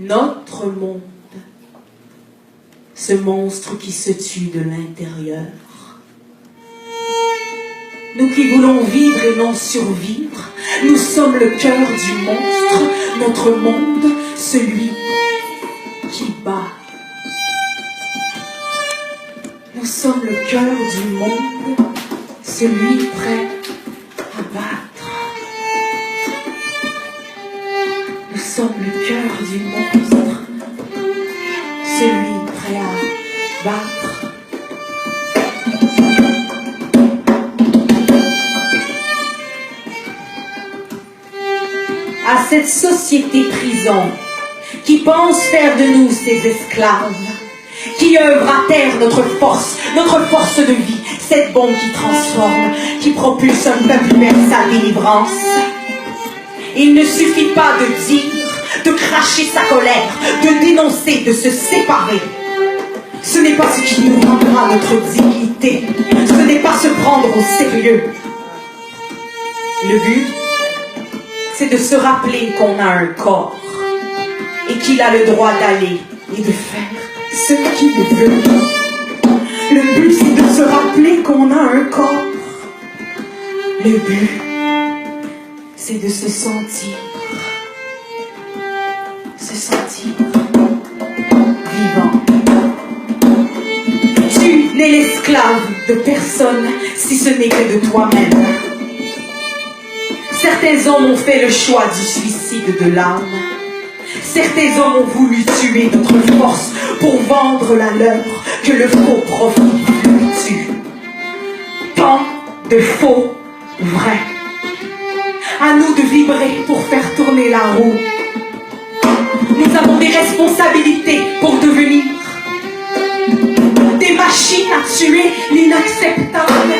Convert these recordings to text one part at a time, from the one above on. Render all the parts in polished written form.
notre monde, ce monstre qui se tue de l'intérieur. Nous qui voulons vivre et non survivre, nous sommes le cœur du monstre, notre monde, celui qui bat. Nous sommes le cœur du monde, celui prêt à battre. Nous sommes le cœur du monstre, celui prêt à battre. À cette société prison qui pense faire de nous ses esclaves, qui œuvre à terre notre force de vie, cette bombe qui transforme, qui propulse un peuple vers sa délivrance. Il ne suffit pas de dire, de cracher sa colère, de dénoncer, de se séparer. Ce n'est pas ce qui nous rendra notre dignité, ce n'est pas se prendre au sérieux. Le but, c'est de se rappeler qu'on a un corps et qu'il a le droit d'aller et de faire ce qu'il veut. Le but, c'est de se rappeler qu'on a un corps. Le but, c'est de se sentir vivant. Tu n'es l'esclave de personne si ce n'est que de toi-même. Certains hommes ont fait le choix du suicide de l'âme. Certains hommes ont voulu tuer notre force pour vendre la leur, que le faux profit fluctue. Tant de faux vrais. À nous de vibrer pour faire tourner la roue. Nous avons des responsabilités pour devenir des machines à tuer l'inacceptable.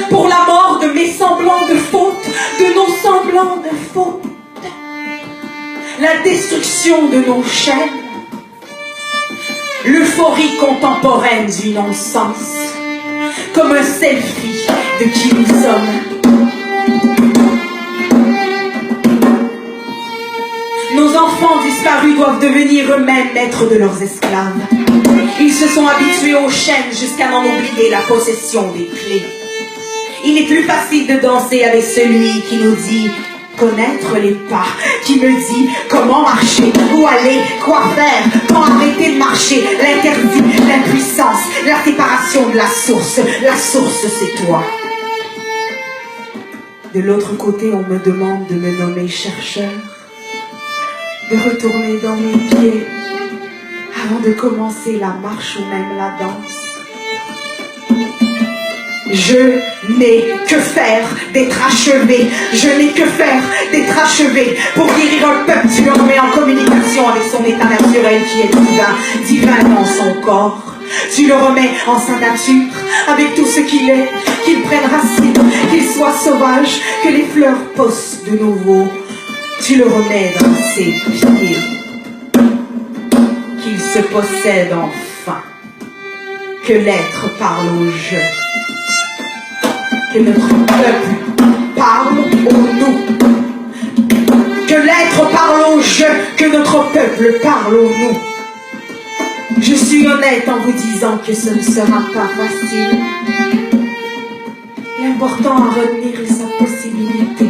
Pour la mort de mes semblants de faute, de nos semblants de faute. La destruction de nos chaînes. L'euphorie contemporaine du non-sens. Comme un selfie de qui nous sommes. Nos enfants disparus doivent devenir eux-mêmes maîtres de leurs esclaves. Ils se sont habitués aux chaînes jusqu'à n'en oublier la possession des clés. Il est plus facile de danser avec celui qui nous dit connaître les pas, qui me dit comment marcher, où aller, quoi faire, quand arrêter de marcher, l'interdit, l'impuissance, la séparation de la source. La source, c'est toi. De l'autre côté, on me demande de me nommer chercheur, de retourner dans mes pieds avant de commencer la marche ou même la danse. Je n'ai que faire d'être achevé. Je n'ai que faire d'être achevé. Pour guérir un peuple, tu le remets en communication avec son état naturel qui est divin, divin dans son corps. Tu le remets en sa nature, avec tout ce qu'il est, qu'il prenne racine, qu'il soit sauvage, que les fleurs poussent de nouveau. Tu le remets dans ses pieds, qu'il se possède enfin, que l'être parle au jeu. Que notre peuple parle au nous. Que l'être parle au je, que notre peuple parle au nous. Je suis honnête en vous disant que ce ne sera pas facile. L'important à retenir est sa possibilité.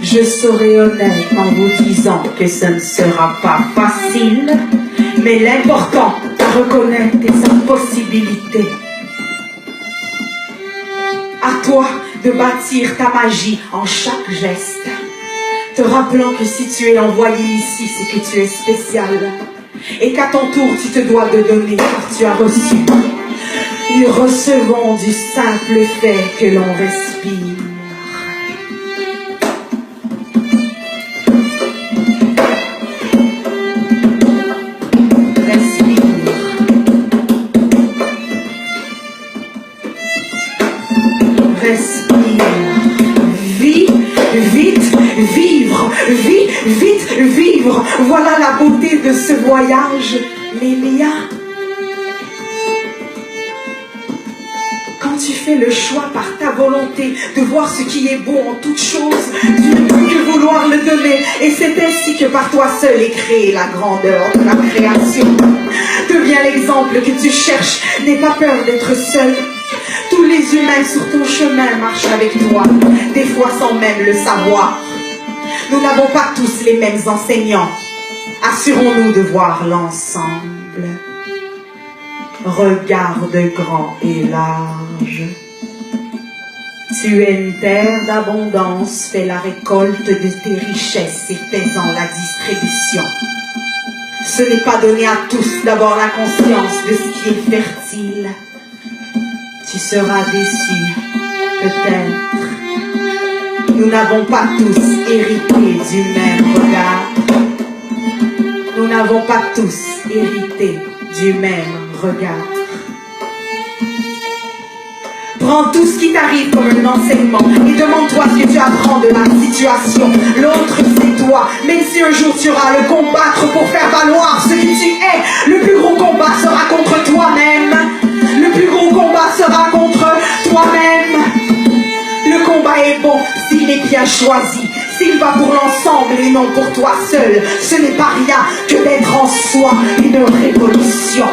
Je serai honnête en vous disant que ce ne sera pas facile, mais l'important à reconnaître est sa possibilité. À toi de bâtir ta magie en chaque geste, te rappelant que si tu es envoyé ici, c'est que tu es spécial, et qu'à ton tour tu te dois de donner car tu as reçu. Nous recevons du simple fait que l'on respire. Vite vivre, voilà la beauté de ce voyage. Mais Léa, quand tu fais fais le choix par ta volonté de voir ce qui est beau en toute chose, tu ne peux que vouloir le donner. Et c'est ainsi que par toi seul est créée la grandeur de la création. Deviens l'exemple que tu cherches, n'aie pas peur d'être seul. Tous les humains sur ton chemin marchent avec toi, des fois sans même le savoir. Nous n'avons pas tous les mêmes enseignants. Assurons-nous de voir l'ensemble. Regarde grand et large. Tu es une terre d'abondance, fais la récolte de tes richesses et fais-en la distribution. Ce n'est pas donné à tous d'avoir la conscience de ce qui est fertile. Tu seras déçu, peut-être. Nous n'avons pas tous hérité du même regard. Nous n'avons pas tous hérité du même regard. Prends tout ce qui t'arrive comme un enseignement et demande-toi ce que tu apprends de ma situation. L'autre, c'est toi. Même si un jour tu auras à le combattre pour faire valoir ce que tu es, le plus gros combat sera contre toi-même. Le plus gros combat sera contre toi-même. Le combat est bon s'il est bien choisi, s'il va pour l'ensemble et non pour toi seul. Ce n'est pas rien que d'être en soi une révolution.